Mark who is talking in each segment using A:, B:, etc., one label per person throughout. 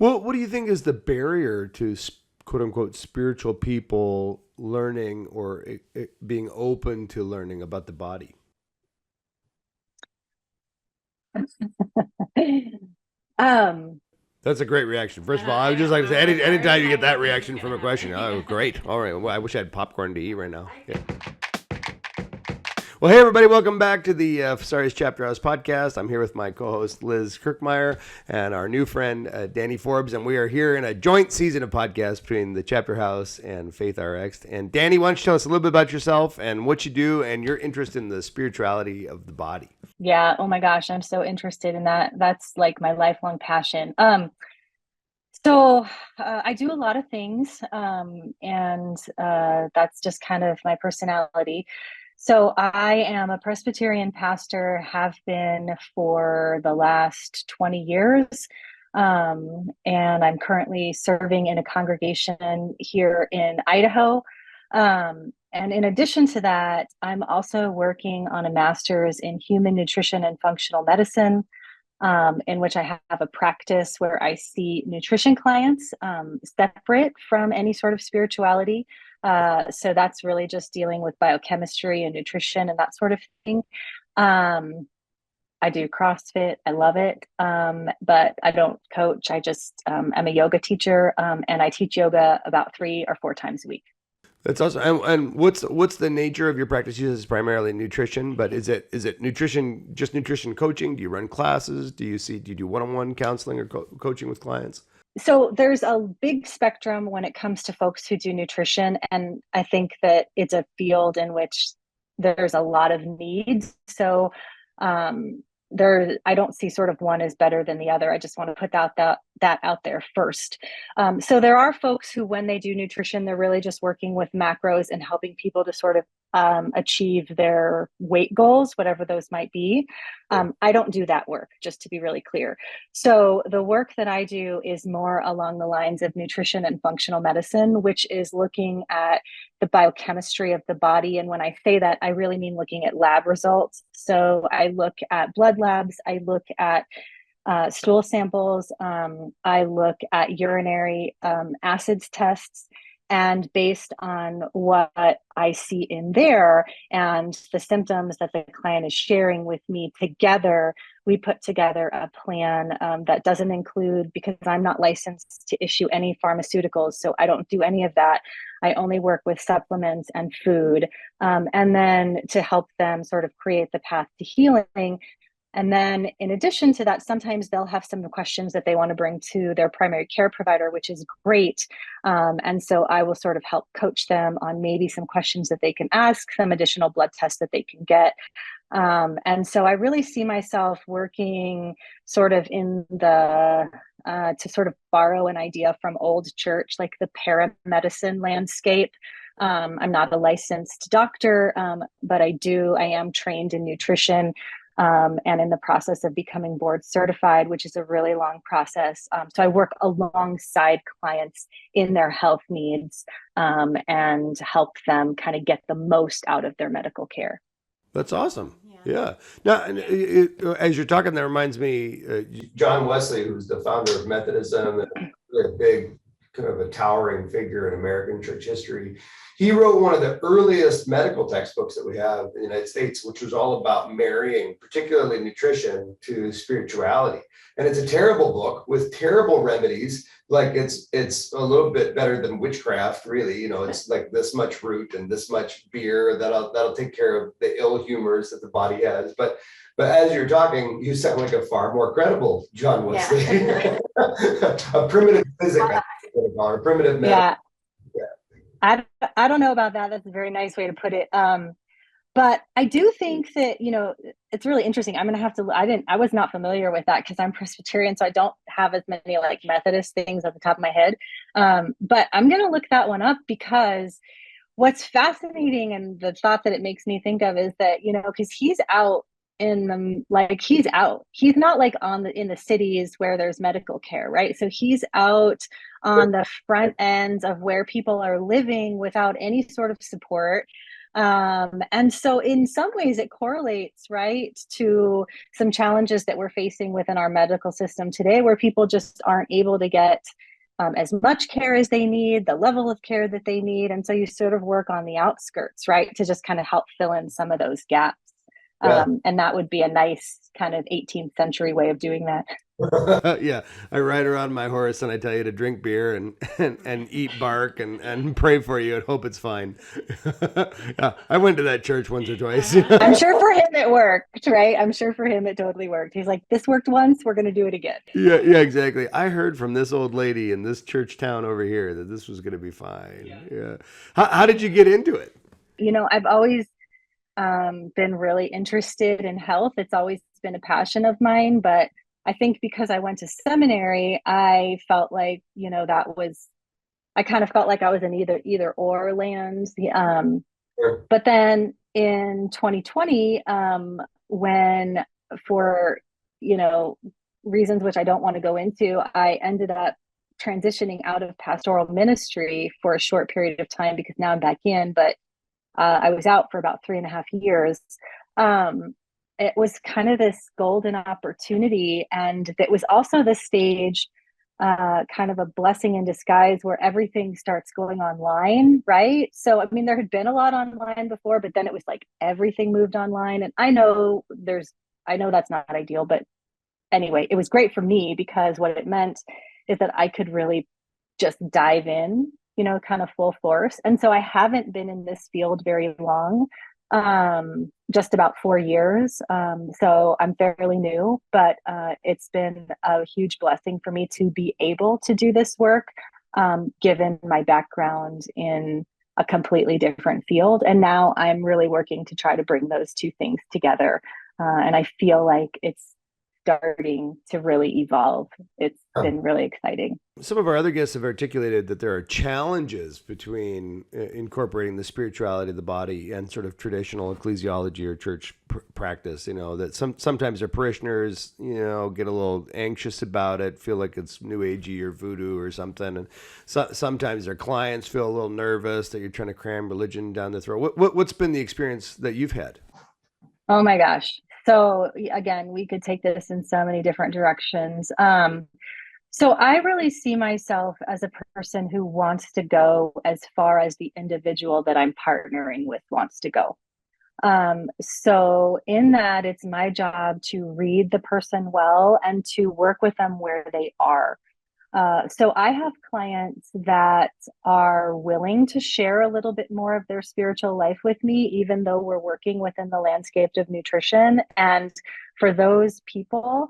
A: What do you think is the barrier to quote unquote spiritual people learning or being open to learning about the body?
B: Um,
A: That's a great reaction. First of all, I would just like to say, anytime you get that reaction from a question, oh, great. All right. Well, I wish I had popcorn to eat right now. Yeah. Well, hey, everybody. Welcome back to the Fossores Chapter House Podcast. I'm here with my co-host, Liz Kirchmeier, and our new friend, Dani Forbes, and we are here in a joint season of podcasts between the Chapter House and FAITH RXD. And Dani, why don't you tell us a little bit about yourself and what you do and your interest in the spirituality of the body?
B: yeah. Oh my gosh, I'm so interested in that. That's like my lifelong passion. So I do a lot of things, and that's just kind of my personality. So I am a Presbyterian pastor, have been for the last 20 years. And I'm currently serving in a congregation here in Idaho. And in addition to that, I'm also working on a master's in human nutrition and functional medicine, in which I have a practice where I see nutrition clients, separate from any sort of spirituality. So that's really just dealing with biochemistry and nutrition and that sort of thing. I do CrossFit. I love it. But I don't coach. I just am a yoga teacher, and I teach yoga about 3 or 4 times a week.
A: That's awesome. And what's the nature of your practice? You said it's primarily nutrition, but is it nutrition, just nutrition coaching? Do you run classes? Do you do one-on-one counseling or coaching with clients?
B: So there's a big spectrum when it comes to folks who do nutrition, and I think that it's a field in which there's a lot of needs. So I don't see sort of one as better than the other. I just want to put that out there first. So there are folks who, when they do nutrition, they're really just working with macros and helping people to sort of achieve their weight goals, whatever those might be. I don't do that work, just to be really clear. So the work that I do is more along the lines of nutrition and functional medicine, which is looking at the biochemistry of the body. And when I say that, I really mean looking at lab results. So I look at blood labs, I look at stool samples, I look at urinary acids tests. And based on what I see in there and the symptoms that the client is sharing with me together, we put together a plan that doesn't include, because I'm not licensed to issue any pharmaceuticals, so I don't do any of that. I only work with supplements and food. And then to help them sort of create the path to healing. And then in addition to that, sometimes they'll have some questions that they want to bring to their primary care provider, which is great. And so I will sort of help coach them on maybe some questions that they can ask, some additional blood tests that they can get. And so I really see myself working sort of in the, to sort of borrow an idea from old church, like the paramedicine landscape. I'm not a licensed doctor, but I am trained in nutrition, and in the process of becoming board certified, which is a really long process. So I work alongside clients in their health needs, and help them kind of get the most out of their medical care.
A: That's awesome. Yeah. Now, as you're talking, that reminds me, John Wesley, who's the founder of Methodism, a big kind of a towering figure in American church history. He wrote one of the earliest medical textbooks that we have in the United States, which was all about marrying, particularly nutrition, to spirituality. And it's a terrible book with terrible remedies. Like it's a little bit better than witchcraft, really. You know, it's like this much fruit and this much beer that'll take care of the ill humors that the body has. But as you're talking, you sound like a far more credible John Wesley, yeah. A primitive physic, or primitive medicine.
B: Yeah. I don't know about that. That's a very nice way to put it. But I do think that, it's really interesting. I'm going to have to, I was not familiar with that because I'm Presbyterian, so I don't have as many like Methodist things at the top of my head. But I'm going to look that one up, because what's fascinating and the thought that it makes me think of is that, because he's out he's not like in the cities where there's medical care, right? So he's out on the front ends of where people are living without any sort of support. And so in some ways it correlates, right, to some challenges that we're facing within our medical system today, where people just aren't able to get as much care as they need, the level of care that they need. And so you sort of work on the outskirts, right, to just kind of help fill in some of those gaps.
A: Yeah.
B: And that would be a nice kind of 18th century way of doing that.
A: Yeah, I ride around my horse and I tell you to drink beer and eat bark and pray for you and hope it's fine. Yeah, I went to that church once or twice.
B: I'm sure for him it worked, right? I'm sure for him it totally worked. He's like, this worked once, we're going to do it again.
A: Yeah, yeah, exactly. I heard from this old lady in this church town over here that this was going to be fine. Yeah. How did you get into it?
B: I've always been really interested in health. It's always been a passion of mine, but I think because I went to seminary, I felt like, I kind of felt like I was in either or land.
A: Sure.
B: But then in 2020, when for, reasons which I don't want to go into, I ended up transitioning out of pastoral ministry for a short period of time because now I'm back in, but I was out for about 3.5 years. It was kind of this golden opportunity. And it was also the stage, kind of a blessing in disguise, where everything starts going online, right? So, I mean, there had been a lot online before, but then it was like everything moved online. And I know that's not ideal, but anyway, it was great for me because what it meant is that I could really just dive in, kind of full force. And so I haven't been in this field very long, just about 4 years. So I'm fairly new, but it's been a huge blessing for me to be able to do this work, given my background in a completely different field. And now I'm really working to try to bring those two things together. And I feel like it's starting to really evolve. It's been really exciting.
A: Some of our other guests have articulated that there are challenges between incorporating the spirituality of the body and sort of traditional ecclesiology or church practice. That sometimes their parishioners, get a little anxious about it, feel like it's new agey or voodoo or something, and sometimes their clients feel a little nervous that you're trying to cram religion down their throat. What's been the experience that you've had?
B: Oh my gosh. So again, we could take this in so many different directions. So I really see myself as a person who wants to go as far as the individual that I'm partnering with wants to go. So in that, it's my job to read the person well and to work with them where they are. So I have clients that are willing to share a little bit more of their spiritual life with me, even though we're working within the landscape of nutrition. And for those people,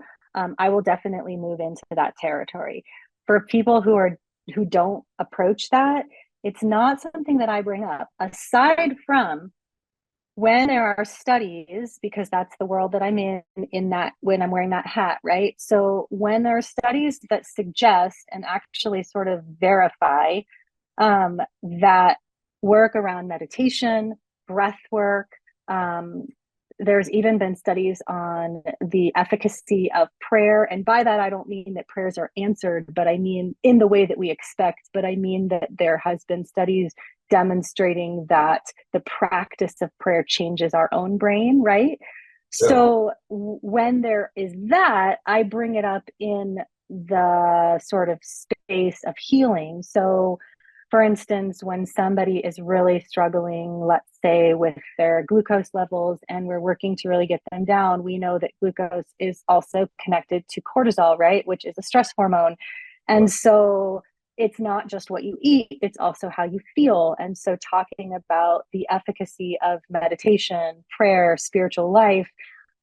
B: I will definitely move into that territory. For people who don't approach that, it's not something that I bring up, aside from when there are studies, because that's the world that I'm in that when I'm wearing that hat, right? So when there are studies that suggest and actually sort of verify that work around meditation, breath work, there's even been studies on the efficacy of prayer. And by that, I don't mean that prayers are answered, but I mean in the way that we expect, but I mean that there has been studies demonstrating that the practice of prayer changes our own brain, right? Yeah. So when there is that, I bring it up in the sort of space of healing. So for instance, when somebody is really struggling, let's say with their glucose levels, and we're working to really get them down, we know that glucose is also connected to cortisol, right? Which is a stress hormone. And so it's not just what you eat, it's also how you feel. And so talking about the efficacy of meditation, prayer, spiritual life,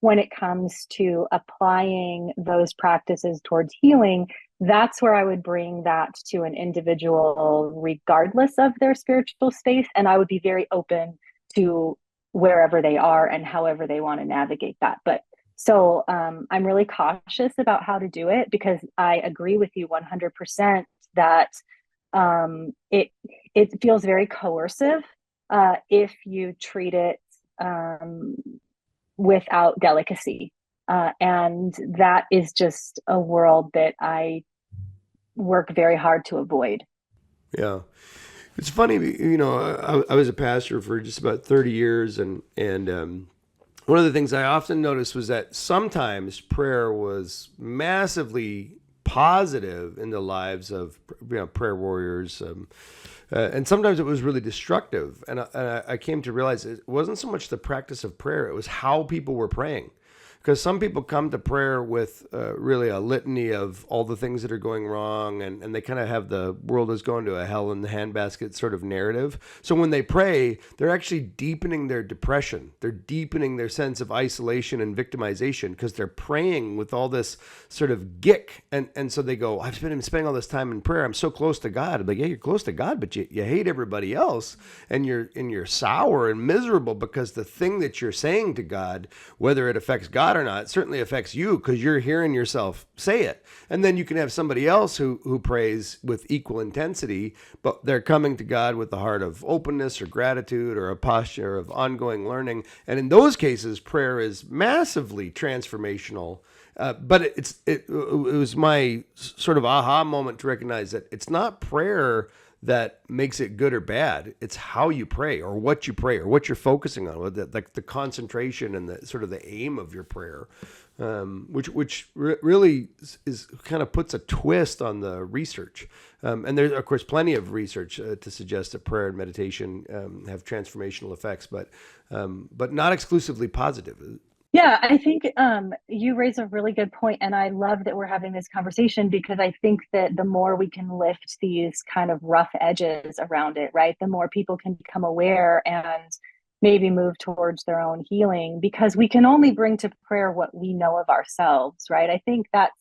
B: when it comes to applying those practices towards healing, that's where I would bring that to an individual regardless of their spiritual space. And I would be very open to wherever they are and however they want to navigate that. But so I'm really cautious about how to do it, because I agree with you 100% that it feels very coercive if you treat it without delicacy. And that is just a world that I work very hard to avoid.
A: Yeah. It's funny, I was a pastor for just about 30 years, and one of the things I often noticed was that sometimes prayer was massively positive in the lives of prayer warriors, and sometimes it was really destructive. And I came to realize it wasn't so much the practice of prayer; it was how people were praying. Because some people come to prayer with really a litany of all the things that are going wrong, and they kind of have the world is going to a hell in the handbasket sort of narrative. So when they pray, they're actually deepening their depression. They're deepening their sense of isolation and victimization because they're praying with all this sort of gick. And so they go, I've been spending all this time in prayer. I'm so close to God. I'm like, yeah, you're close to God, but you hate everybody else, and you're sour and miserable because the thing that you're saying to God, whether it affects God or not, it certainly affects you because you're hearing yourself say it. And then you can have somebody else who prays with equal intensity, but they're coming to God with the heart of openness or gratitude or a posture of ongoing learning. And in those cases, prayer is massively transformational. But it was my sort of aha moment to recognize that it's not prayer that makes it good or bad. It's how you pray or what you're focusing on, like the concentration and the sort of the aim of your prayer, which really is kind of puts a twist on the research. And there's of course plenty of research to suggest that prayer and meditation have transformational effects, but not exclusively positive.
B: Yeah, I think you raise a really good point, and I love that we're having this conversation because I think that the more we can lift these kind of rough edges around it, right, the more people can become aware and maybe move towards their own healing, because we can only bring to prayer what we know of ourselves, right? I think that's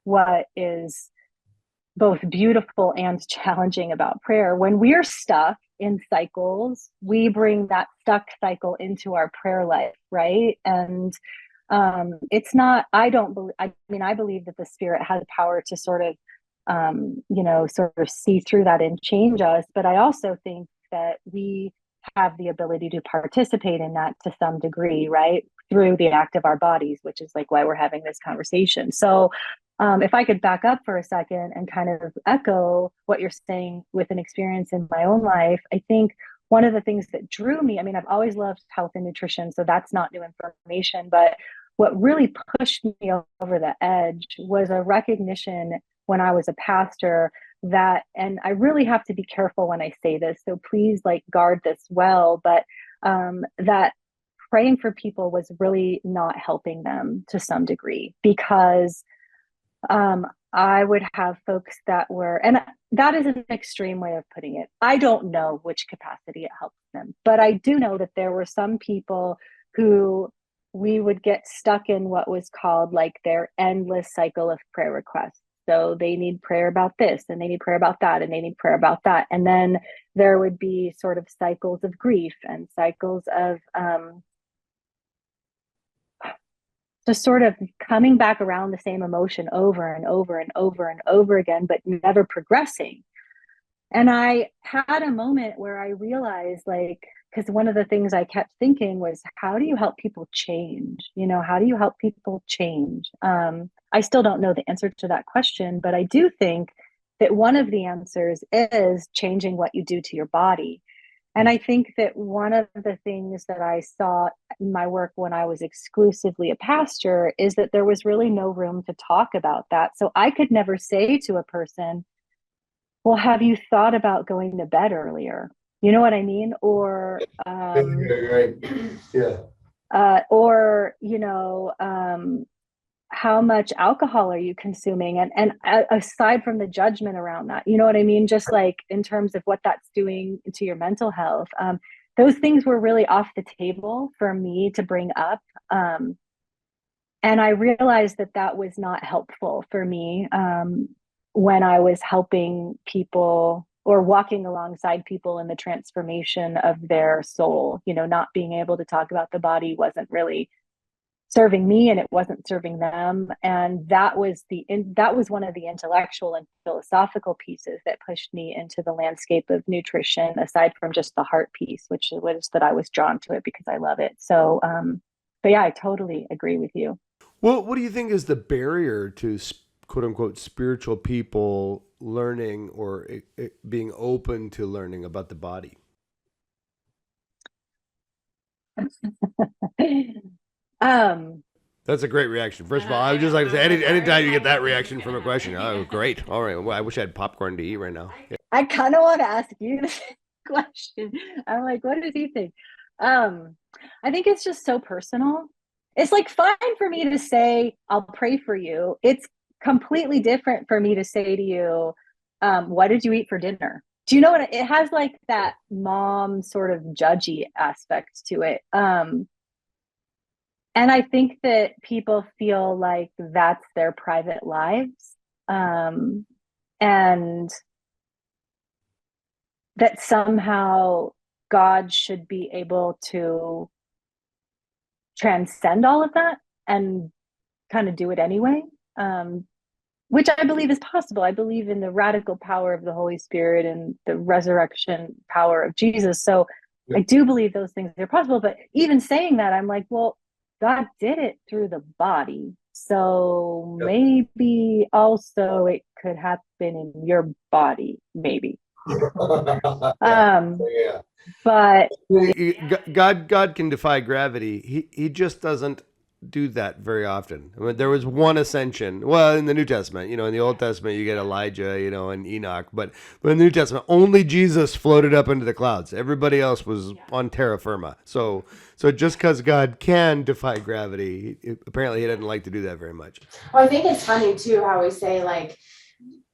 B: what is both beautiful and challenging about prayer. When we're stuck in cycles, we bring that stuck cycle into our prayer life, right? And it's not, I believe that the Spirit has power to sort of, sort of see through that and change us. But I also think that we have the ability to participate in that to some degree, right? Through the act of our bodies, which is like why we're having this conversation. So if I could back up for a second and kind of echo what you're saying with an experience in my own life, I think one of the things that drew me, I mean, I've always loved health and nutrition, so that's not new information, but what really pushed me over the edge was a recognition when I was a pastor that, and I really have to be careful when I say this, so please like guard this well, but that praying for people was really not helping them to some degree, because I would have folks that were, and that is an extreme way of putting it. I don't know which capacity it helps them, but I do know that there were some people who we would get stuck in what was called like their endless cycle of prayer requests. So they need prayer about this, and they need prayer about that, and they need prayer about that. And then there would be sort of cycles of grief and cycles of, just sort of coming back around the same emotion over and over and over and over again, but never progressing. And I had a moment where I realized, like, because one of the things I kept thinking was, how do you help people change? How do you help people change? I still don't know the answer to that question, but I do think that one of the answers is changing what you do to your body. And I think that one of the things that I saw in my work when I was exclusively a pastor is that there was really no room to talk about that. So I could never say to a person, well, have you thought about going to bed earlier? You know what I mean? Or,
A: Right. Yeah.
B: or, how much alcohol are you consuming? And aside from the judgment around that, you know what I mean? Just like in terms of what that's doing to your mental health, those things were really off the table for me to bring up. And I realized that that was not helpful for me when I was helping people or walking alongside people in the transformation of their soul. Not being able to talk about the body wasn't really serving me, and it wasn't serving them. And that was one of the intellectual and philosophical pieces that pushed me into the landscape of nutrition, aside from just the heart piece, which was that I was drawn to it because I love it. So but yeah, I totally agree with you.
A: Well, what do you think is the barrier to quote unquote spiritual people learning or being open to learning about the body?
B: um
A: That's a great reaction. First of all, I would just like to say, anytime you get that reaction from a question, oh, great. All right. Well, I wish I had popcorn to eat right now. Yeah.
B: I kind of want to ask you the same question. I'm like, what does he think? I think it's just so personal. It's like fine for me to say, I'll pray for you. It's completely different for me to say to you, what did you eat for dinner? Do you know what it has, like that mom sort of judgy aspect to it. And I think that people feel like that's their private lives. And that somehow God should be able to transcend all of that and kind of do it anyway, which I believe is possible. I believe in the radical power of the Holy Spirit and the resurrection power of Jesus. So I do believe those things are possible. But even saying that, I'm like, well, God did it through the body. So maybe also it could happen in your body, maybe. But
A: God can defy gravity. He just doesn't do that very often. I mean, there was one ascension. Well, in the New Testament, in the Old Testament, you get Elijah, and Enoch, but in the New Testament, only Jesus floated up into the clouds. Everybody else was on terra firma. So just because God can defy gravity, apparently he doesn't like to do that very much.
C: Well, I think it's funny too, how we say like,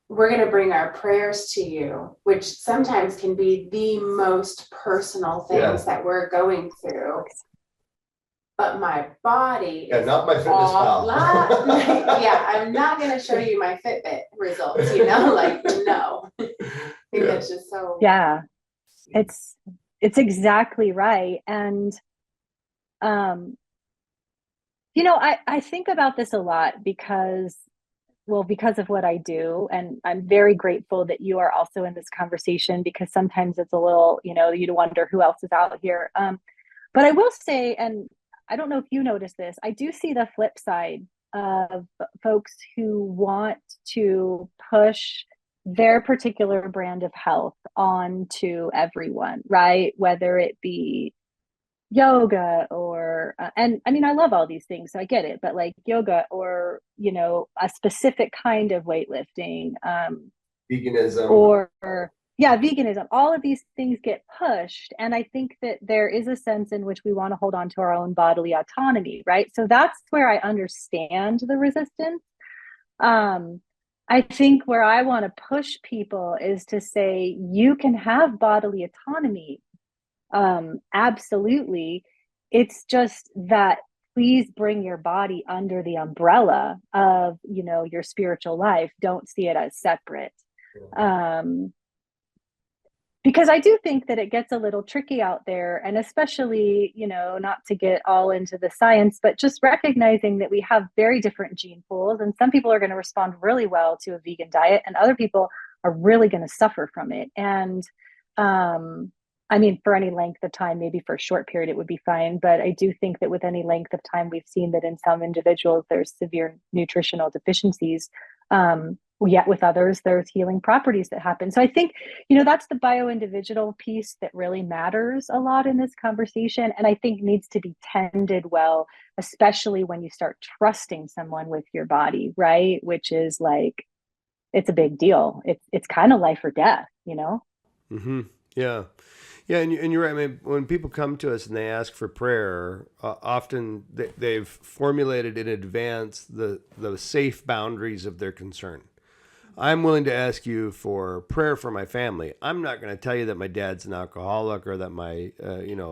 C: we're going to bring our prayers to you, which sometimes can be the most personal things that we're going through. But my body is
A: not my fitness pal.
C: I'm not going to show you my Fitbit results, like, no. I think that's just so.
B: Yeah, it's exactly right. And, I think about this a lot because of what I do. And I'm very grateful that you are also in this conversation, because sometimes it's a little, you'd wonder who else is out here. But I will say, and I don't know if you notice this, I do see the flip side of folks who want to push their particular brand of health onto everyone, right? Whether it be yoga or, and I mean, I love all these things, so I get it, but like yoga or, a specific kind of weightlifting,
A: veganism,
B: or veganism, all of these things get pushed. And I think that there is a sense in which we want to hold on to our own bodily autonomy, right? So that's where I understand the resistance. I think where I want to push people is to say, you can have bodily autonomy. Absolutely. It's just that please bring your body under the umbrella of, your spiritual life. Don't see it as separate. Because I do think that it gets a little tricky out there, and especially, not to get all into the science, but just recognizing that we have very different gene pools, and some people are going to respond really well to a vegan diet and other people are really going to suffer from it. And, I mean, for any length of time, maybe for a short period, it would be fine. But I do think that with any length of time, we've seen that in some individuals, there's severe nutritional deficiencies. Yet with others, there's healing properties that happen. So I think, that's the bio-individual piece that really matters a lot in this conversation. And I think needs to be tended well, especially when you start trusting someone with your body, right? Which is like, it's a big deal. It's kind of life or death,
A: Mm-hmm. Yeah. Yeah, and you're right. I mean, when people come to us and they ask for prayer, often they've formulated in advance the safe boundaries of their concern. I'm willing to ask you for prayer for my family. I'm not going to tell you that my dad's an alcoholic or that my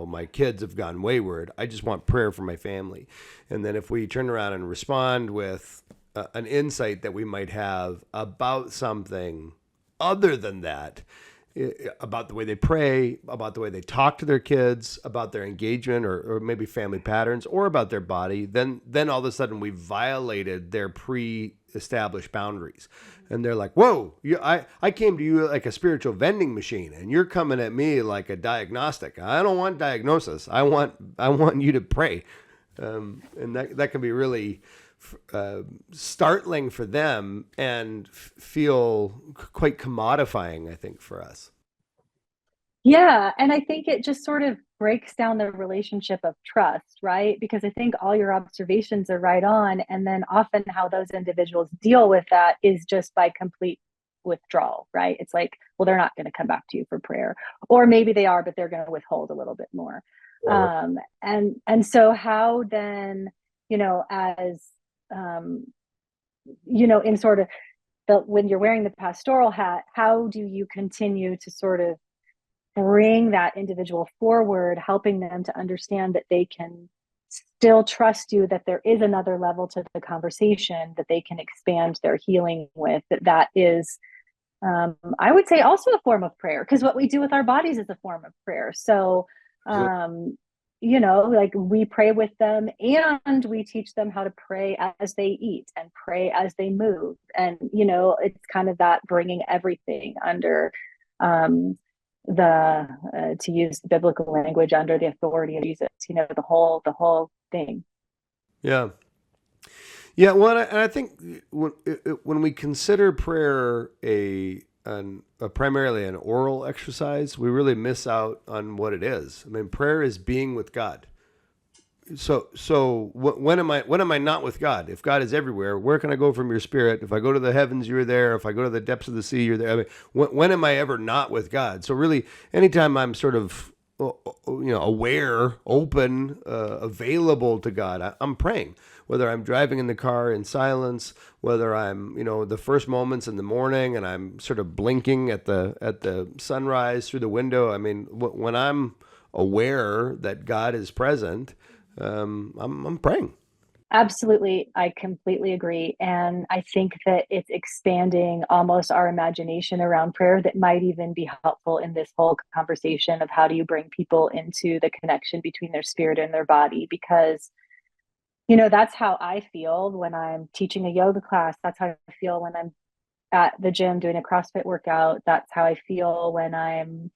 A: my kids have gone wayward. I just want prayer for my family. And then if we turn around and respond with an insight that we might have about something other than that, about the way they pray, about the way they talk to their kids, about their engagement or maybe family patterns, or about their body, then all of a sudden we violated their pre-established boundaries. And they're like, whoa, I came to you like a spiritual vending machine and you're coming at me like a diagnostic. I don't want diagnosis. I want you to pray. And that can be really startling for them and feel quite commodifying, I think, for us.
B: Yeah. And I think it just sort of breaks down the relationship of trust, right? Because I think all your observations are right on. And then often how those individuals deal with that is just by complete withdrawal, right? It's like, well, they're not going to come back to you for prayer, or maybe they are, but they're going to withhold a little bit more.
A: Yeah.
B: And so how then, as, in sort of when you're wearing the pastoral hat, how do you continue to sort of bring that individual forward, helping them to understand that they can still trust you, that there is another level to the conversation that they can expand their healing with, that is, I would say, also a form of prayer, because what we do with our bodies is a form of prayer. So, like we pray with them, and we teach them how to pray as they eat and pray as they move. And, it's kind of that bringing everything under, to use the biblical language, under the authority of Jesus, the whole thing.
A: Yeah. Yeah. Well, and I think when we consider prayer primarily an oral exercise, we really miss out on what it is. I mean, prayer is being with God. So when am I not with God? If God is everywhere, where can I go from your spirit? If I go to the heavens, you're there. If I go to the depths of the sea, you're there. I mean, when am I ever not with God? So really, anytime I'm sort of, aware, open, available to God, I'm praying. Whether I'm driving in the car in silence, whether I'm, the first moments in the morning and I'm sort of blinking at the sunrise through the window. I mean, when I'm aware that God is present, I'm praying.
B: Absolutely. I completely agree. And I think that it's expanding almost our imagination around prayer that might even be helpful in this whole conversation of how do you bring people into the connection between their spirit and their body. Because, that's how I feel when I'm teaching a yoga class. That's how I feel when I'm at the gym doing a CrossFit workout. That's how I feel when I'm,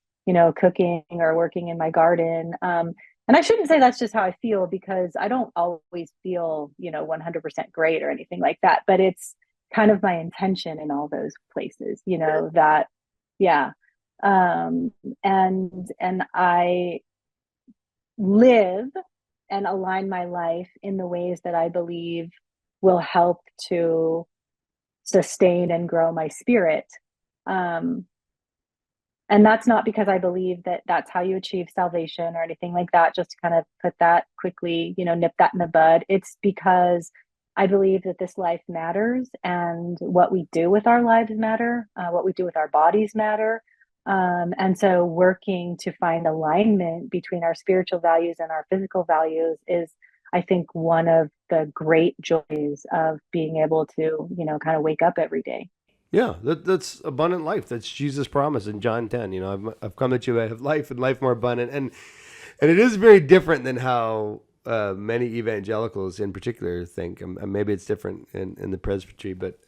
B: cooking or working in my garden. And I shouldn't say that's just how I feel, because I don't always feel, 100% great or anything like that. But it's kind of my intention in all those places, that, yeah. And I live and align my life in the ways that I believe will help to sustain and grow my spirit. And that's not because I believe that that's how you achieve salvation or anything like that, just to kind of put that quickly, nip that in the bud. It's because I believe that this life matters, and what we do with our lives matter, what we do with our bodies matter. And so working to find alignment between our spiritual values and our physical values is, I think, one of the great joys of being able to, kind of wake up every day.
A: Yeah, that's abundant life. That's Jesus' promise in John 10. I've come that you may have life and life more abundant. And it is very different than how many evangelicals in particular think. Maybe it's different in the presbytery, but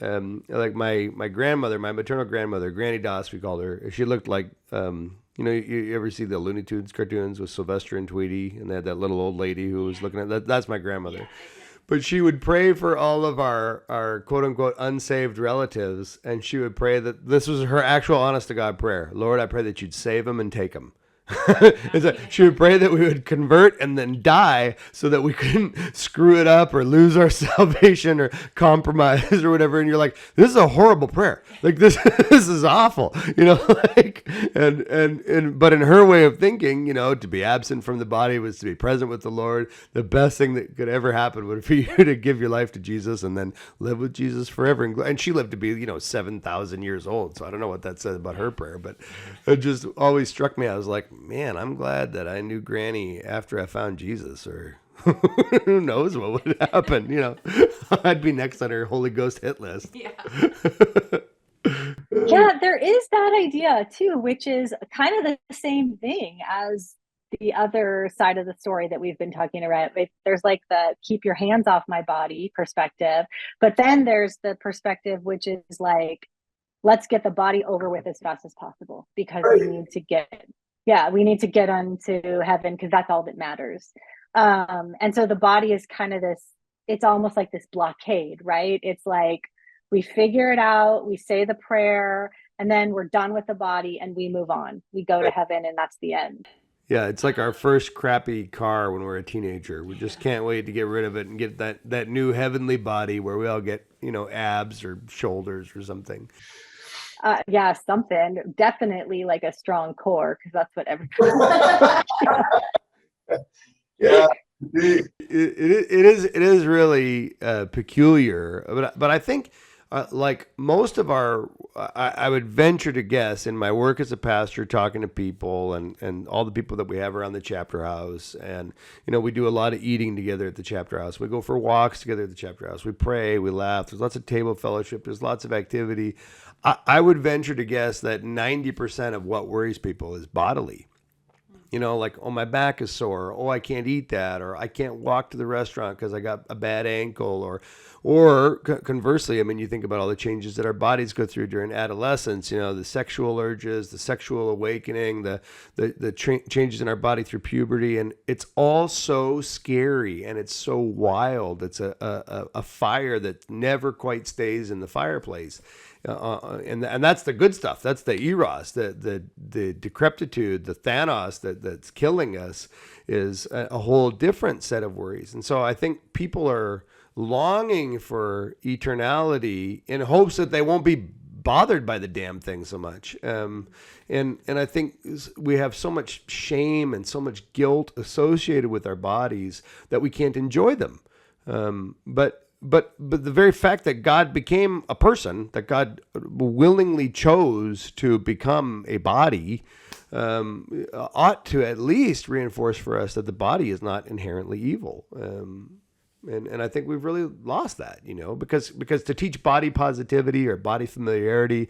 A: like my grandmother, my maternal grandmother, Granny Doss, we called her. She looked like, you ever see the Looney Tunes cartoons with Sylvester and Tweety, and they had that little old lady who was looking at that. That's my grandmother. But she would pray for all of our quote unquote unsaved relatives. And she would pray that this was her actual honest to God prayer. Lord, I pray that you'd save them and take them. She would pray that we would convert and then die so that we couldn't screw it up or lose our salvation or compromise or whatever. And you're like, this is a horrible prayer. Like this is awful, but in her way of thinking, to be absent from the body was to be present with the Lord. The best thing that could ever happen would be you to give your life to Jesus and then live with Jesus forever. And she lived to be, 7,000 years old. So I don't know what that said about her prayer, but it just always struck me. I was like, man, I'm glad that I knew Granny after I found Jesus, or who knows what would happen. I'd be next on her Holy Ghost hit list.
C: Yeah.
B: Yeah, there is that idea too, which is kind of the same thing as the other side of the story that we've been talking about. There's like the keep your hands off my body perspective, but then there's the perspective which is like, let's get the body over with as fast as possible, because we need to get onto heaven, because that's all that matters. And so the body is kind of this it's almost like this blockade, right? It's like we figure it out, we say the prayer, and then we're done with the body and we move on. We go to heaven and that's the end.
A: Yeah, it's like our first crappy car when we're a teenager. We just can't wait to get rid of it and get that new heavenly body where we all get, abs or shoulders or something.
B: Yeah, something. Definitely like a strong core, because that's what everybody.
A: Yeah, it is really peculiar, but I think like most of I would venture to guess in my work as a pastor, talking to people and all the people that we have around the chapter house, and we do a lot of eating together at the chapter house. We go for walks together at the chapter house. We pray, we laugh. There's lots of table fellowship. There's lots of activity. I would venture to guess that 90% of what worries people is bodily. Like, oh, my back is sore. Oh, I can't eat that. Or I can't walk to the restaurant because I got a bad ankle. Or conversely, I mean, you think about all the changes that our bodies go through during adolescence, the sexual urges, the sexual awakening, the changes in our body through puberty. And it's all so scary and it's so wild. It's a fire that never quite stays in the fireplace. And that's the good stuff. That's the eros, the decrepitude, the Thanos that's killing us is a whole different set of worries. And so I think people are longing for eternality in hopes that they won't be bothered by the damn thing so much. And I think we have so much shame and so much guilt associated with our bodies that we can't enjoy them. But the very fact that God became a person, that God willingly chose to become a body, ought to at least reinforce for us that the body is not inherently evil. And I think we've really lost that, because to teach body positivity or body familiarity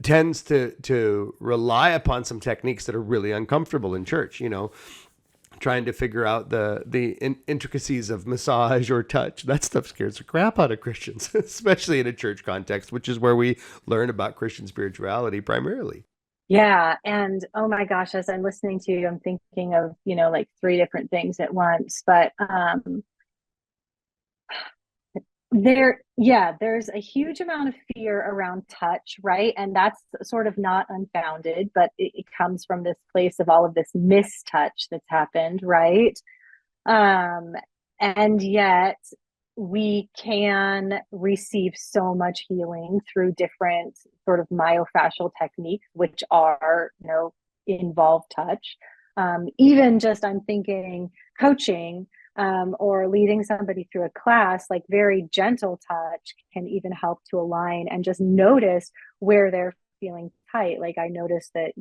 A: tends to rely upon some techniques that are really uncomfortable in church, trying to figure out the intricacies of massage or touch. That stuff scares the crap out of Christians, especially in a church context, which is where we learn about Christian spirituality primarily.
B: Yeah. And oh my gosh, as I'm listening to you, I'm thinking of, like 3 different things at once, but there's a huge amount of fear around touch, right? And that's sort of not unfounded, but it comes from this place of all of this mistouch that's happened, right? And yet we can receive so much healing through different sort of myofascial techniques, which are, involve touch. Even just, I'm thinking coaching, or leading somebody through a class, like very gentle touch can even help to align and just notice where they're feeling tight. Like I noticed that,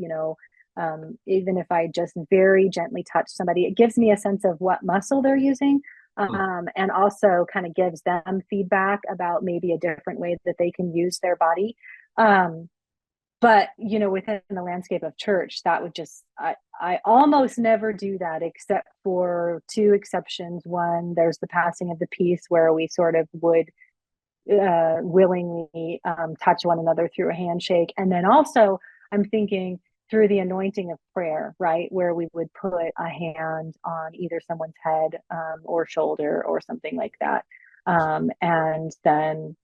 B: even if I just very gently touch somebody, it gives me a sense of what muscle they're using. And also kind of gives them feedback about maybe a different way that they can use their body. But, within the landscape of church, that would just, I almost never do that except for 2 exceptions. One, there's the passing of the peace where we sort of would willingly touch one another through a handshake. And then also I'm thinking through the anointing of prayer, right? Where we would put a hand on either someone's head or shoulder or something like that. And then,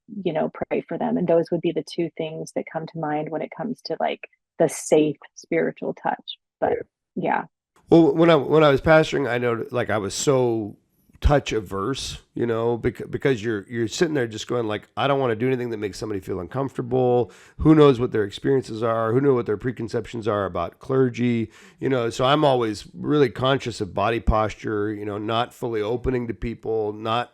B: pray for them. And those would be the 2 things that come to mind when it comes to like the safe spiritual touch. But yeah.
A: Well, when I was pastoring, I know like I was so touch averse, because you're sitting there just going like, I don't want to do anything that makes somebody feel uncomfortable. Who knows what their experiences are? Who knows what their preconceptions are about clergy? So I'm always really conscious of body posture, not fully opening to people, not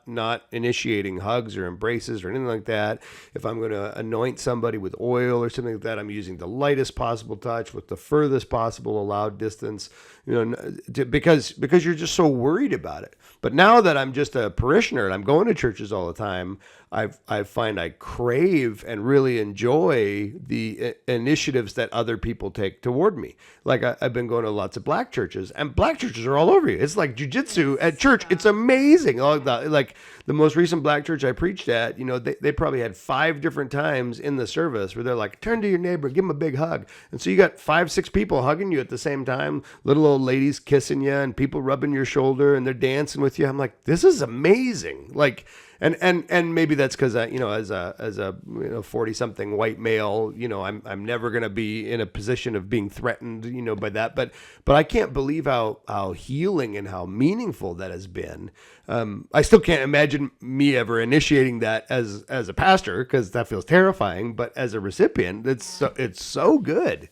A: initiating hugs or embraces or anything like that. If I'm going to anoint somebody with oil or something like that, I'm using the lightest possible touch with the furthest possible allowed distance, because you're just so worried about it. But now that I'm just a parishioner and I'm going to churches all the time, I find I crave and really enjoy the initiatives that other people take toward me. Like I've been going to lots of black churches, and black churches are all over you. It's like jujitsu at church. It's amazing. Like the most recent black church I preached at, they probably had 5 different times in the service where they're like, turn to your neighbor, give him a big hug. And so you got 5, 6 people hugging you at the same time, little old ladies kissing you and people rubbing your shoulder and they're dancing with you. I'm like, this is amazing. Like, and maybe that's because as a 40-something white male, I'm never going to be in a position of being threatened, by that. But I can't believe how healing and how meaningful that has been. I still can't imagine me ever initiating that as a pastor, because that feels terrifying. But as a recipient, it's so good.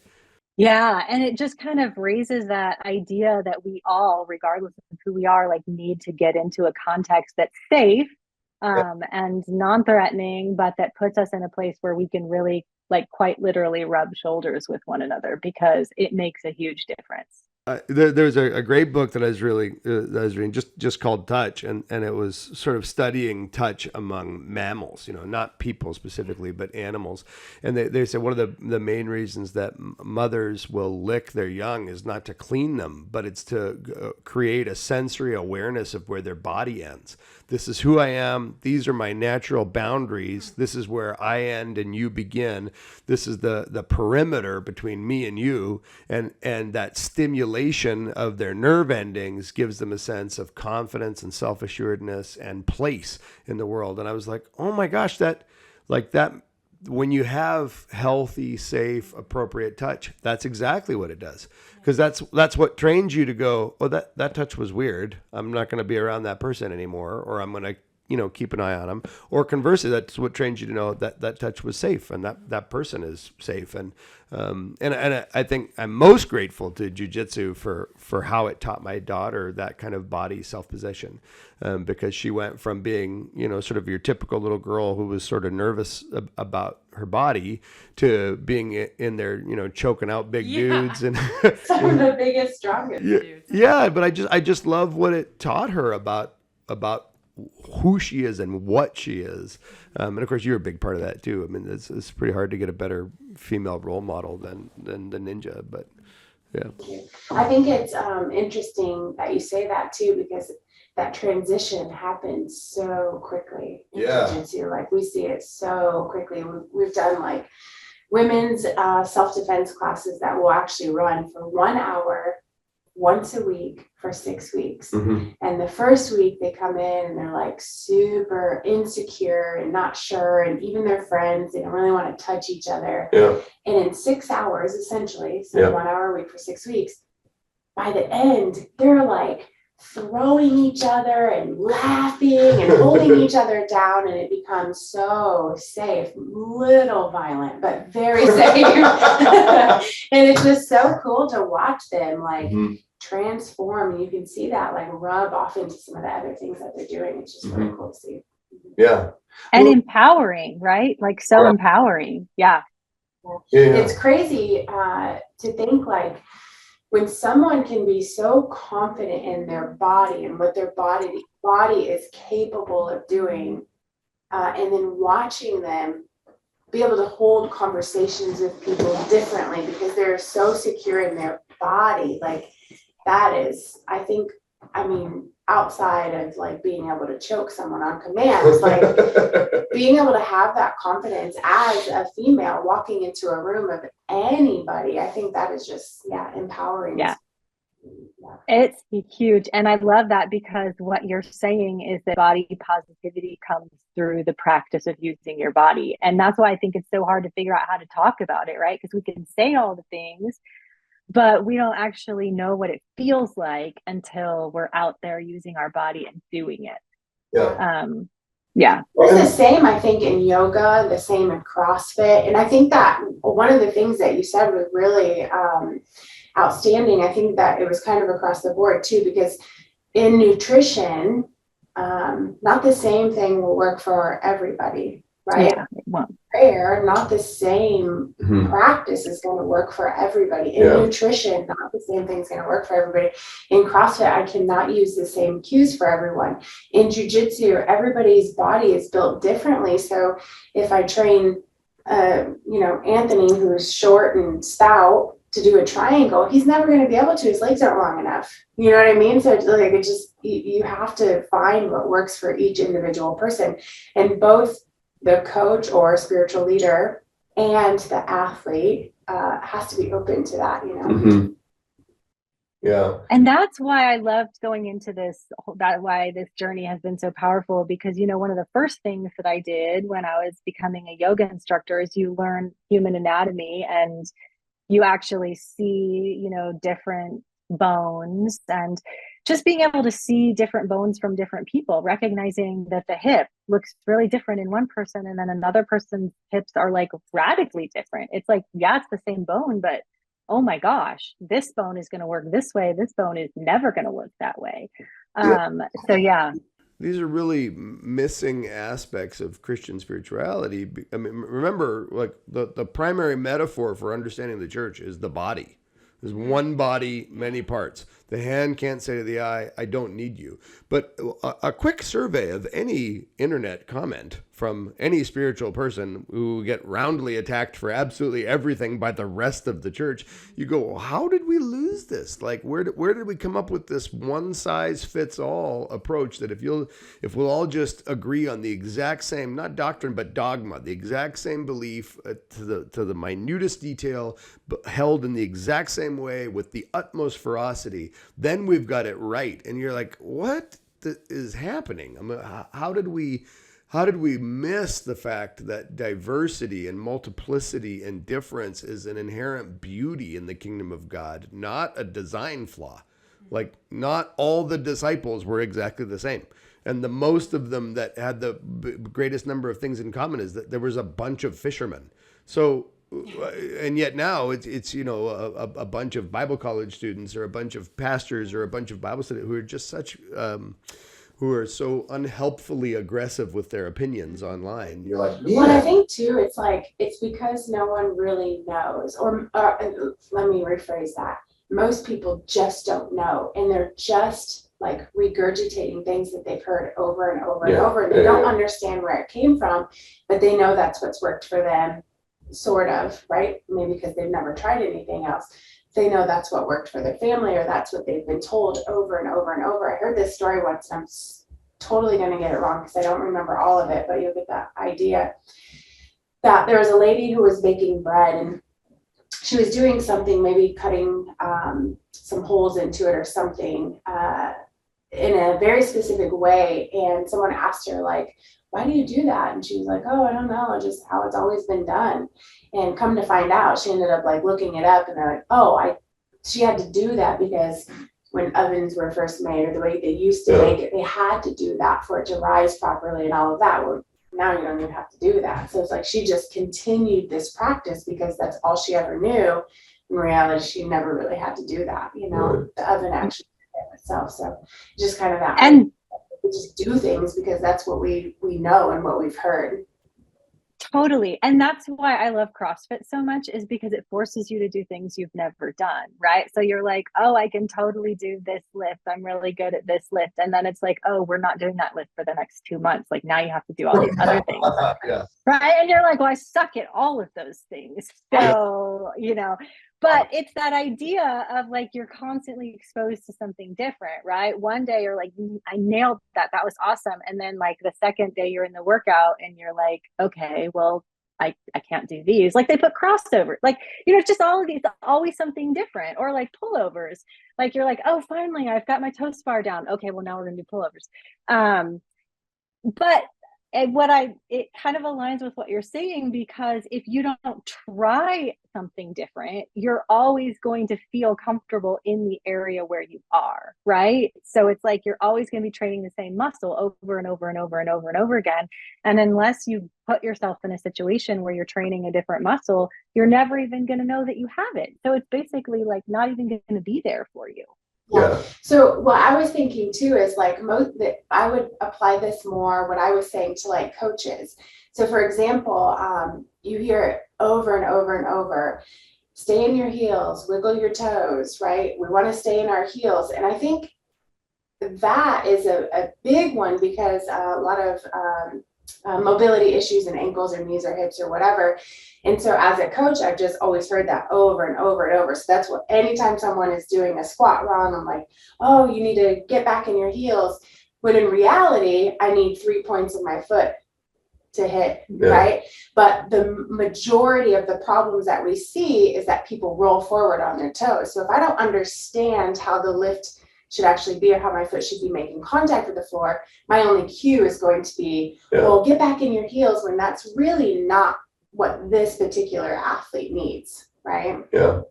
B: Yeah. And it just kind of raises that idea that we all, regardless of who we are, like need to get into a context that's safe and non-threatening, but that puts us in a place where we can really, like, quite literally rub shoulders with one another, because it makes a huge difference.
A: There's a great book that I was reading just called Touch, and it was sort of studying touch among mammals, not people specifically, but animals. And they said one of the main reasons that mothers will lick their young is not to clean them, but it's to create a sensory awareness of where their body ends. This is who I am. These are my natural boundaries. This is where I end and you begin. This is the perimeter between me and you. And that stimulation of their nerve endings gives them a sense of confidence and self-assuredness and place in the world. And I was like, oh my gosh, that when you have healthy, safe, appropriate touch, that's exactly what it does. Because that's what trains you to go, oh, that touch was weird. I'm not going to be around that person anymore, or I'm going to keep an eye on them. Or conversely, that's what trains you to know that touch was safe and that person is safe. And I think I'm most grateful to jiu-jitsu for how it taught my daughter that kind of body self-possession, because she went from being, sort of your typical little girl who was sort of nervous about her body to being in there, choking out big dudes and
C: some of the biggest, strongest dudes.
A: Yeah, but I just love what it taught her about who she is and what she is. And of course, you're a big part of that too. I mean, it's pretty hard to get a better female role model than the ninja, but yeah.
C: I think it's interesting that you say that too, because that transition happens so quickly in jiu-jitsu. Like, we see it so quickly. We've done like women's self-defense classes that will actually run for 1 hour once a week for 6 weeks. Mm-hmm. And the first week they come in and they're like super insecure and not sure, and even their friends, they don't really want to touch each other. Yeah. And in 6 hours, essentially, so 1 hour a week for 6 weeks, by the end, they're like throwing each other and laughing and holding each other down, and it becomes so safe, little violent, but very safe. And it's just so cool to watch them like transform, and you can see that like rub off into some of the other things that they're doing. It's just really cool to see.
A: Yeah.
B: And empowering, right? Like so empowering. Yeah.
C: It's crazy to think like, when someone can be so confident in their body and what their body is capable of doing, and then watching them be able to hold conversations with people differently because they're so secure in their body, like that is, I mean, outside of like being able to choke someone on command, like being able to have that confidence as a female walking into a room of anybody, I think that is just, empowering.
B: Yeah. It's huge. And I love that, because what you're saying is that body positivity comes through the practice of using your body. And that's why I think it's so hard to figure out how to talk about it, right? Because we can say all the things, but we don't actually know what it feels like until we're out there using our body and doing it. Yeah.
C: It's the same, I think, in yoga, the same in CrossFit. And I think that one of the things that you said was really outstanding. I think that it was kind of across the board too, because in nutrition, not the same thing will work for everybody. right?
B: Yeah, it won't.
C: Prayer, not the same practice is going to work for everybody. In nutrition, not the same thing is going to work for everybody. In CrossFit, I cannot use the same cues for everyone. In jiu-jitsu, everybody's body is built differently. So if I train, Anthony, who's short and stout, to do a triangle, he's never going to be able to. His legs aren't long enough. You know what I mean? So like, it just, you have to find what works for each individual person. And both the coach or spiritual leader and the athlete has to be open to that,
A: Yeah.
B: And that's why I loved going into this, why this journey has been so powerful, because, one of the first things that I did when I was becoming a yoga instructor is you learn human anatomy, and you actually see, different bones, and just being able to see different bones from different people, recognizing that the hip looks really different in one person, and then another person's hips are like radically different. It's like, yeah, it's the same bone, but oh my gosh, this bone is going to work this way. This bone is never going to work that way. So yeah.
A: These are really missing aspects of Christian spirituality. I mean, remember, like the primary metaphor for understanding the church is the body. There's one body, many parts. The hand can't say to the eye, I don't need you. But a quick survey of any internet comment from any spiritual person who get roundly attacked for absolutely everything by the rest of the church, you go, how did we lose this? Like, where did we come up with this one size fits all approach that if we'll all just agree on the exact same, not doctrine, but dogma, the exact same belief to the minutest detail, but held in the exact same way with the utmost ferocity, then we've got it right. And you're like, what is happening? I mean, how did we miss the fact that diversity and multiplicity and difference is an inherent beauty in the kingdom of God, not a design flaw? Like, not all the disciples were exactly the same. And the most of them that had the greatest number of things in common is that there was a bunch of fishermen. So, and yet now it's a bunch of Bible college students or a bunch of pastors or a bunch of Bible studies who are just such who are so unhelpfully aggressive with their opinions online. You're like, yeah.
C: Well, I think too, it's because no one really knows, or let me rephrase that. Most people just don't know, and they're just like regurgitating things that they've heard over and over and over, and they don't understand where it came from, but they know that's what's worked for them, sort of, right? Maybe because they've never tried anything else. They know that's what worked for their family, or that's what they've been told over and over and over. I heard this story once, and I'm totally going to get it wrong because I don't remember all of it, but you'll get that idea. That there was a lady who was baking bread, and she was doing something, maybe cutting some holes into it or something in a very specific way. And someone asked her, like, why do you do that? And she was like, oh, I don't know, just how it's always been done. And come to find out, she ended up like looking it up, and they're like, oh, she had to do that because when ovens were first made, or the way they used to make it, they had to do that for it to rise properly and all of that. Well, now you don't even have to do that. So it's like she just continued this practice because that's all she ever knew. In reality, she never really had to do that. The oven actually did it itself. So just kind of that.
B: And
C: we just do things because that's what we know and what we've heard.
B: Totally. And that's why I love CrossFit so much, is because it forces you to do things you've never done, right? So you're like, oh, I can totally do this lift. I'm really good at this lift. And then it's like, oh, we're not doing that lift for the next 2 months. Like, now you have to do all these other things. Right. And you're like, well, I suck at all of those things. So, but it's that idea of like, you're constantly exposed to something different, right? One day you're like, I nailed that. That was awesome. And then like the second day you're in the workout and you're like, okay, well, I can't do these. Like they put crossover, like, it's just all of these, always something different. Or like pullovers, like you're like, oh, finally, I've got my toast bar down. Okay, well, now we're gonna do pullovers. But it kind of aligns with what you're saying, because if you don't try something different, you're always going to feel comfortable in the area where you are, right? So it's like you're always going to be training the same muscle over and over and over and over and over again. And unless you put yourself in a situation where you're training a different muscle, you're never even going to know that you have it. So it's basically like not even going to be there for you.
A: Yeah.
C: So what I was thinking too is like I would apply this more, what I was saying to like coaches. So for example, you hear it over and over and over, stay in your heels, wiggle your toes, right? We want to stay in our heels. And I think that is a big one because a lot of mobility issues in ankles or knees or hips or whatever. And so as a coach, I've just always heard that over and over and over. So that's what, anytime someone is doing a squat wrong, I'm like, oh, you need to get back in your heels. When in reality, I need 3 points of my foot to hit, right? But the majority of the problems that we see is that people roll forward on their toes. So if I don't understand how the lift should actually be or how my foot should be making contact with the floor, my only cue is going to be, well, get back in your heels, when that's really not what this particular athlete needs, right?
A: Yeah.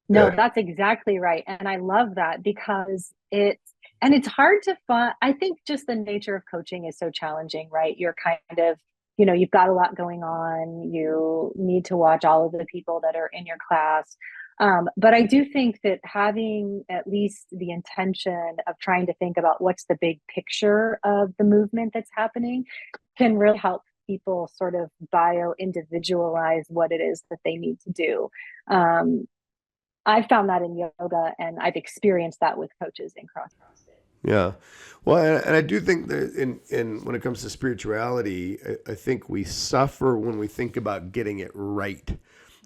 B: No, that's exactly right. And I love that because it's hard to find. I think just the nature of coaching is so challenging, right? You're kind of, you've got a lot going on. You need to watch all of the people that are in your class. But I do think that having at least the intention of trying to think about what's the big picture of the movement that's happening can really help people sort of bio-individualize what it is that they need to do. I've found that in yoga, and I've experienced that with coaches in CrossFit.
A: Yeah. Well, and I do think that in when it comes to spirituality, I think we suffer when we think about getting it right.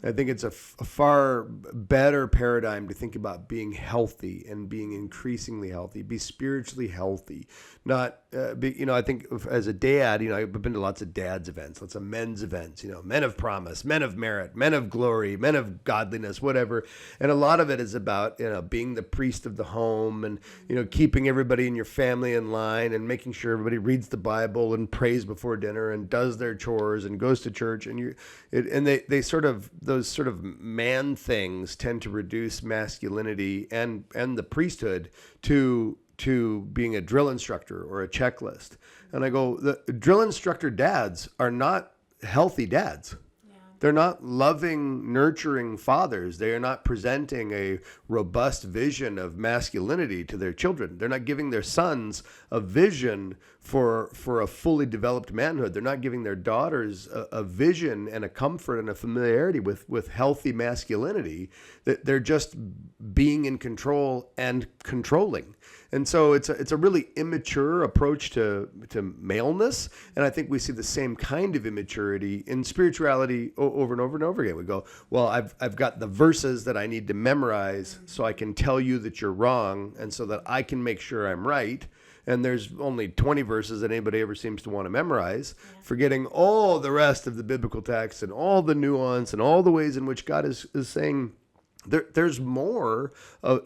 A: I think it's a far better paradigm to think about being healthy and being increasingly healthy, be spiritually healthy, not, I think as a dad, I've been to lots of dads events, lots of men's events, men of promise, men of merit, men of glory, men of godliness, whatever. And a lot of it is about, being the priest of the home and, keeping everybody in your family in line and making sure everybody reads the Bible and prays before dinner and does their chores and goes to church. And they sort of, those sort of man things tend to reduce masculinity and the priesthood to being a drill instructor or a checklist. And I go, the drill instructor dads are not healthy dads. They're not loving, nurturing fathers. They are not presenting a robust vision of masculinity to their children. They're not giving their sons a vision for a fully developed manhood. They're not giving their daughters a vision and a comfort and a familiarity with healthy masculinity. That they're just being in control and controlling. And so it's a really immature approach to maleness. And I think we see the same kind of immaturity in spirituality over and over and over again. We go, well, I've got the verses that I need to memorize so I can tell you that you're wrong and so that I can make sure I'm right. And there's only 20 verses that anybody ever seems to want to memorize, forgetting all the rest of the biblical text and all the nuance and all the ways in which God is saying, there's more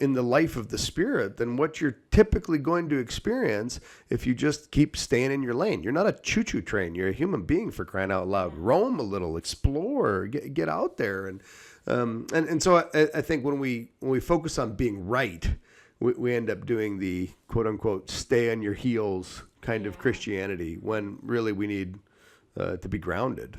A: in the life of the Spirit than what you're typically going to experience if you just keep staying in your lane. You're not a choo-choo train. You're a human being, for crying out loud. Roam a little, explore, get out there. And so I think when we focus on being right, we end up doing the quote unquote stay on your heels kind of Christianity when really we need to be grounded.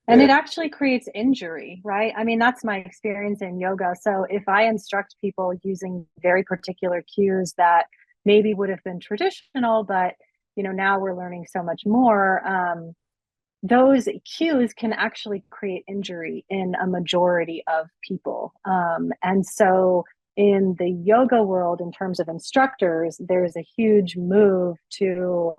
B: And it actually creates injury, right? I mean, that's my experience in yoga. So if I instruct people using very particular cues that maybe would have been traditional, but now we're learning so much more, those cues can actually create injury in a majority of people. And so in the yoga world, in terms of instructors, there's a huge move to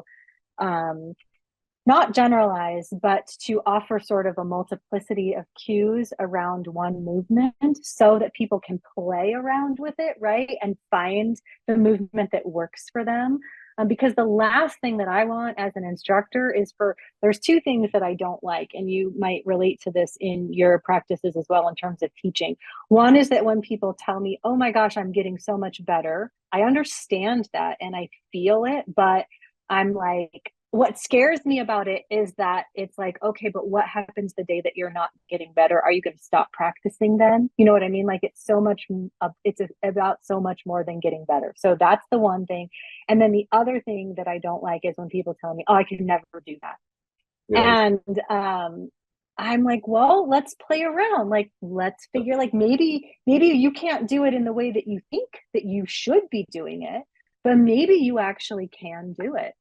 B: not generalize, but to offer sort of a multiplicity of cues around one movement so that people can play around with it, right? And find the movement that works for them. Because the last thing that I want as an instructor is there's two things that I don't like, and you might relate to this in your practices as well in terms of teaching. One is that when people tell me, oh my gosh, I'm getting so much better, I understand that and I feel it, but I'm like, what scares me about it is that it's like, okay, but what happens the day that you're not getting better? Are you going to stop practicing then? You know what I mean? Like it's about so much more than getting better. So that's the one thing. And then the other thing that I don't like is when people tell me, oh, I can never do that. Yeah. And I'm like, well, let's play around. Like, let's figure, like, maybe you can't do it in the way that you think that you should be doing it, but maybe you actually can do it.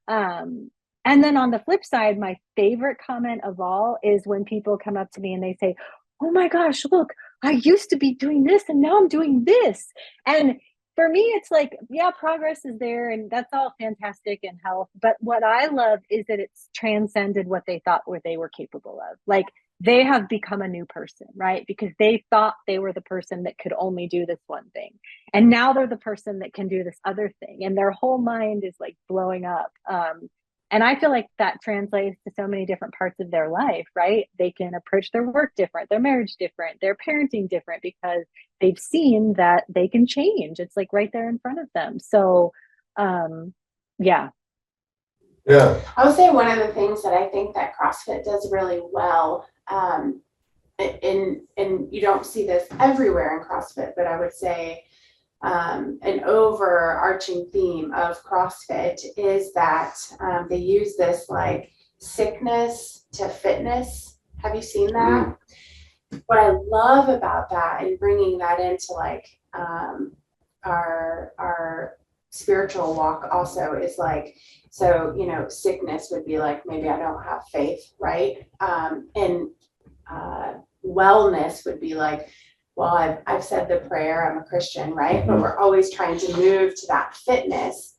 B: And then on the flip side, my favorite comment of all is when people come up to me and they say, oh my gosh, look, I used to be doing this and now I'm doing this. And for me, it's like, yeah, progress is there and that's all fantastic in health. But what I love is that it's transcended what they thought they were capable of. Like, they have become a new person, right? Because they thought they were the person that could only do this one thing. And now they're the person that can do this other thing. And their whole mind is like blowing up. And I feel like that translates to so many different parts of their life, right? They can approach their work different, their marriage different, their parenting different, because they've seen that they can change. It's like right there in front of them. So, yeah.
A: Yeah.
C: I would say one of the things that I think that CrossFit does really well, and you don't see this everywhere in CrossFit, but I would say an overarching theme of CrossFit is that they use this like sickness to fitness. Have you seen that? What I love about that and bringing that into like our spiritual walk also is like, so, you know, sickness would be like, maybe I don't have faith, right? And wellness would be like, well, I've said the prayer, I'm a Christian, right? Mm-hmm. But we're always trying to move to that fitness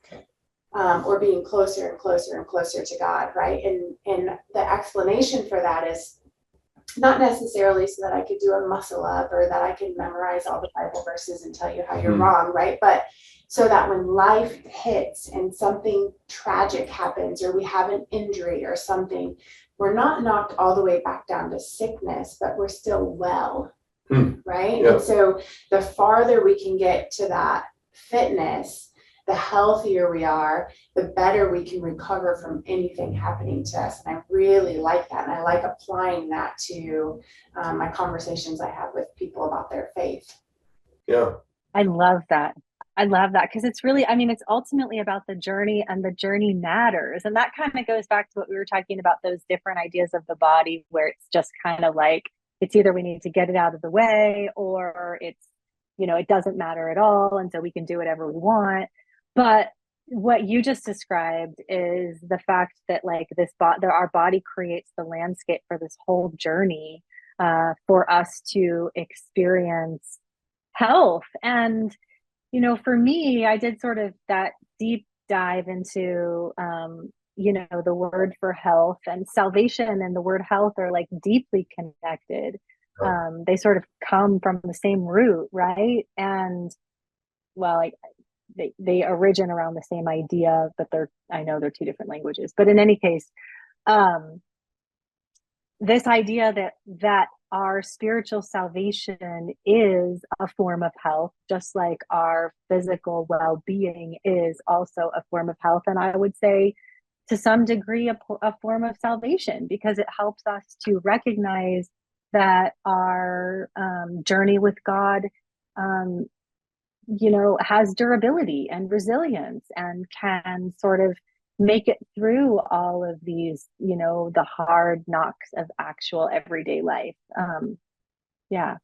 C: or being closer and closer and closer to God, right? And the explanation for that is not necessarily so that I could do a muscle up or that I could memorize all the Bible verses and tell you how you're wrong, right? But so that when life hits and something tragic happens or we have an injury or something, we're not knocked all the way back down to sickness, but we're still well, right? Yep. And so the farther we can get to that fitness, the healthier we are, the better we can recover from anything happening to us. And I really like that. And I like applying that to my conversations I have with people about their faith.
A: Yeah.
B: I love that. I love that because it's really, I mean, it's ultimately about the journey, and the journey matters. And that kind of goes back to what we were talking about, those different ideas of the body, where it's just kind of like, it's either we need to get it out of the way or it's, you know, it doesn't matter at all. And so we can do whatever we want. But what you just described is the fact that like our body creates the landscape for this whole journey for us to experience health. And you know, for me, I did sort of that deep dive into, you know, the word for health and salvation and the word health are like deeply connected. They sort of come from the same root, right? And well, like they origin around the same idea, but I know they're two different languages. But in any case, this idea that our spiritual salvation is a form of health, just like our physical well-being is also a form of health. And I would say to some degree, a form of salvation, because it helps us to recognize that our journey with God, you know, has durability and resilience and can sort of make it through all of these, you know, the hard knocks of actual everyday life. Yeah.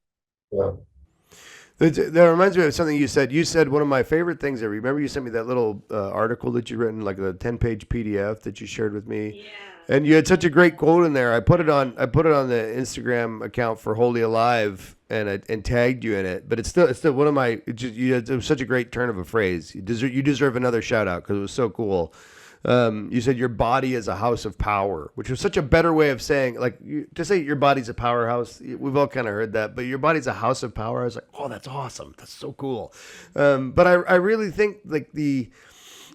A: That reminds me of something you said. You said one of my favorite things. I remember you sent me that little article that you written, like a 10-page PDF that you shared with me. Yeah. And you had such a great quote in there. I put it on the Instagram account for Holy Alive and tagged you in it. But it's still one of my. It was such a great turn of a phrase. You deserve another shout out because it was so cool. You said your body is a house of power, which was such a better way of saying, like, to say your body's a powerhouse. We've all kind of heard that, but your body's a house of power. I was like, oh, that's awesome. That's so cool. But I really think like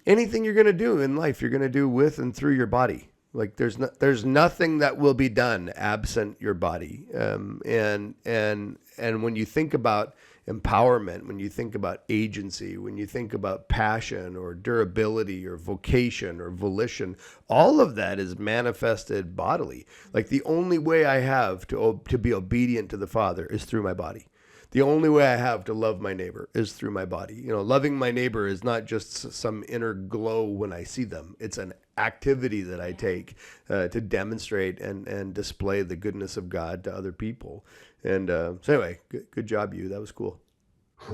A: anything you're going to do in life, you're going to do with and through your body. Like there's nothing that will be done absent your body. And when you think about empowerment, when you think about agency, when you think about passion or durability or vocation or volition, all of that is manifested bodily. Like the only way I have to be obedient to the Father is through my body. the only way I have to love my neighbor is through my body. You know, loving my neighbor is not just some inner glow when I see them. It's an activity that I take to demonstrate and display the goodness of God to other people. And so anyway, good job, you. That was cool.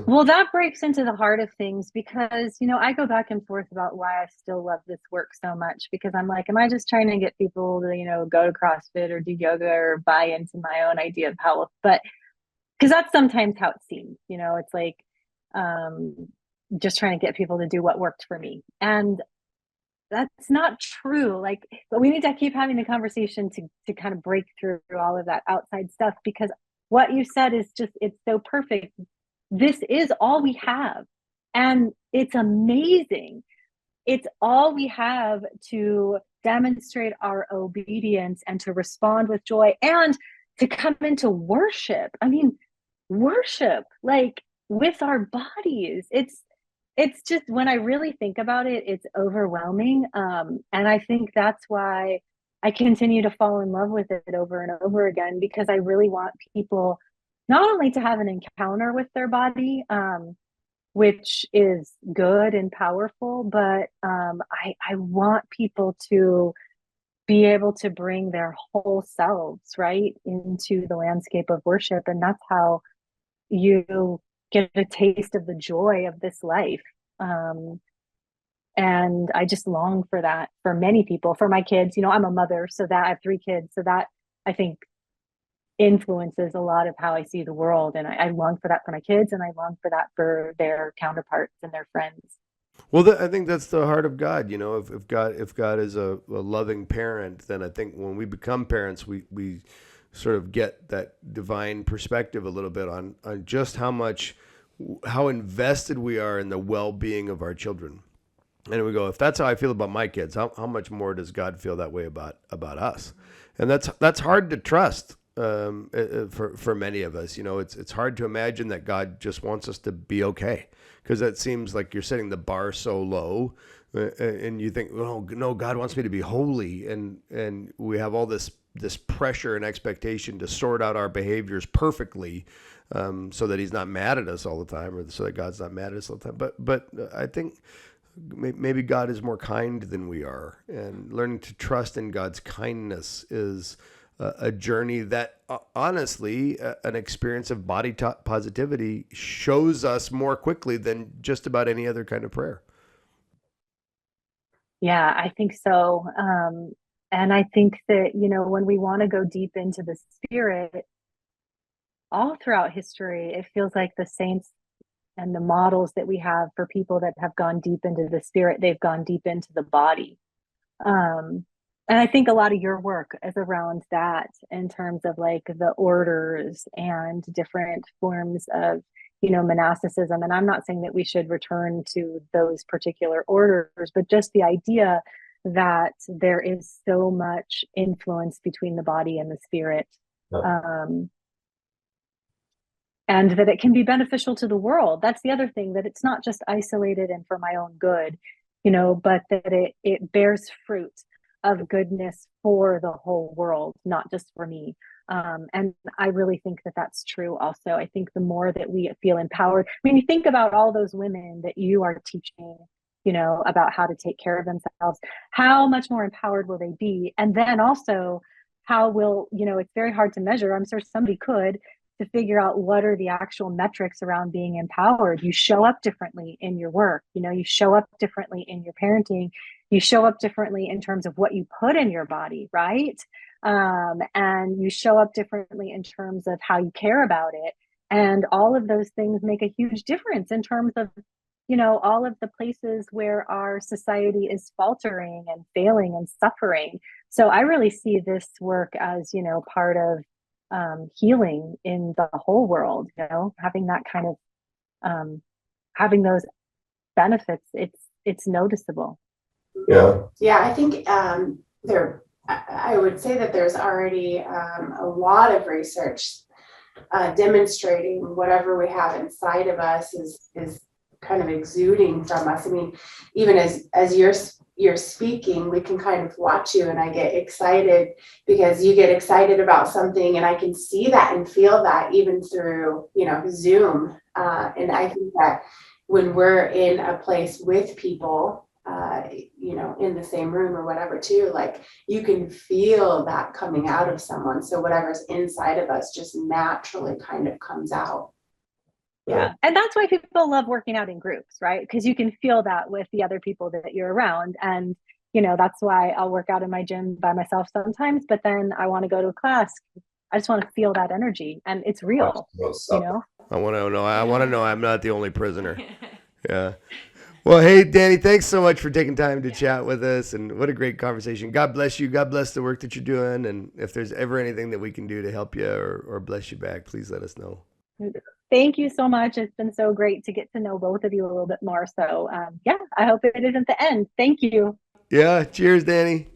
B: Well, that breaks into the heart of things because, you know, I go back and forth about why I still love this work so much because I'm like, am I just trying to get people to, you know, go to CrossFit or do yoga or buy into my own idea of health? But because that's sometimes how it seems, you know, it's like just trying to get people to do what worked for me. And that's not true. Like, but we need to keep having the conversation to kind of break through all of that outside stuff because what you said is just, it's so perfect. This is all we have. And it's amazing. It's all we have to demonstrate our obedience and to respond with joy and to come into worship. I mean, worship like with our bodies. It's just when I really think about it, it's overwhelming. And I think that's why I continue to fall in love with it over and over again, because I really want people not only to have an encounter with their body, which is good and powerful, but I want people to be able to bring their whole selves right into the landscape of worship. And that's how you get a taste of the joy of this life. And I just long for that for many people, for my kids. You know, I'm a mother, so that I have 3 kids, so that I think influences a lot of how I see the world. And I long for that for my kids, and I long for that for their counterparts and their friends.
A: Well, I think that's the heart of God. You know, if God is a loving parent, then I think when we become parents, we sort of get that divine perspective a little bit on just how invested we are in the well-being of our children. And we go, if that's how I feel about my kids, how much more does God feel that way about us? And that's hard to trust for many of us. You know, it's hard to imagine that God just wants us to be okay, because that seems like you're setting the bar so low, and you think, oh no, God wants me to be holy, and we have all this pressure and expectation to sort out our behaviors perfectly, so that He's not mad at us all the time, or so that God's not mad at us all the time. But I think maybe God is more kind than we are, and learning to trust in God's kindness is a journey that honestly, an experience of body positivity shows us more quickly than just about any other kind of prayer.
B: Yeah, I think so. And I think that, you know, when we want to go deep into the spirit, all throughout history, it feels like the saints and the models that we have for people that have gone deep into the spirit, they've gone deep into the body. And I think a lot of your work is around that in terms of like the orders and different forms of, you know, monasticism. And I'm not saying that we should return to those particular orders, but just the idea that there is so much influence between the body and the spirit. And that it can be beneficial to the world. That's the other thing, that it's not just isolated and for my own good, you know, but that it bears fruit of goodness for the whole world, not just for me. And I really think that that's true also. I think the more that we feel empowered, I mean, you think about all those women that you are teaching, you know, about how to take care of themselves, how much more empowered will they be? And then also, how will, you know, it's very hard to measure. I'm sure somebody could, to figure out what are the actual metrics around being empowered. You show up differently in your work, you know, you show up differently in your parenting, you show up differently in terms of what you put in your body, right? And you show up differently in terms of how you care about it. And all of those things make a huge difference in terms of, you know, all of the places where our society is faltering and failing and suffering. So I really see this work as, you know, part of healing in the whole world, you know, having that kind of having those benefits, it's noticeable.
C: Yeah, I think I would say that there's already a lot of research demonstrating whatever we have inside of us is kind of exuding from us. I mean, even as you're speaking, we can kind of watch you, and I get excited because you get excited about something, and I can see that and feel that even through, Zoom. And I think that when we're in a place with people, in the same room or whatever too, like you can feel that coming out of someone. So whatever's inside of us just naturally kind of comes out.
B: Yeah. And that's why people love working out in groups, right? Because you can feel that with the other people that you're around. And, that's why I'll work out in my gym by myself sometimes, but then I want to go to a class. I just want to feel that energy, and it's real,
A: I want to know I'm not the only prisoner. Yeah. Well, hey, Dani, thanks so much for taking time to chat with us, and what a great conversation. God bless you. God bless the work that you're doing. And if there's ever anything that we can do to help you or bless you back, please let us know.
B: Thank you so much. It's been so great to get to know both of you a little bit more. So, I hope it isn't the end. Thank you.
A: Yeah. Cheers, Dani.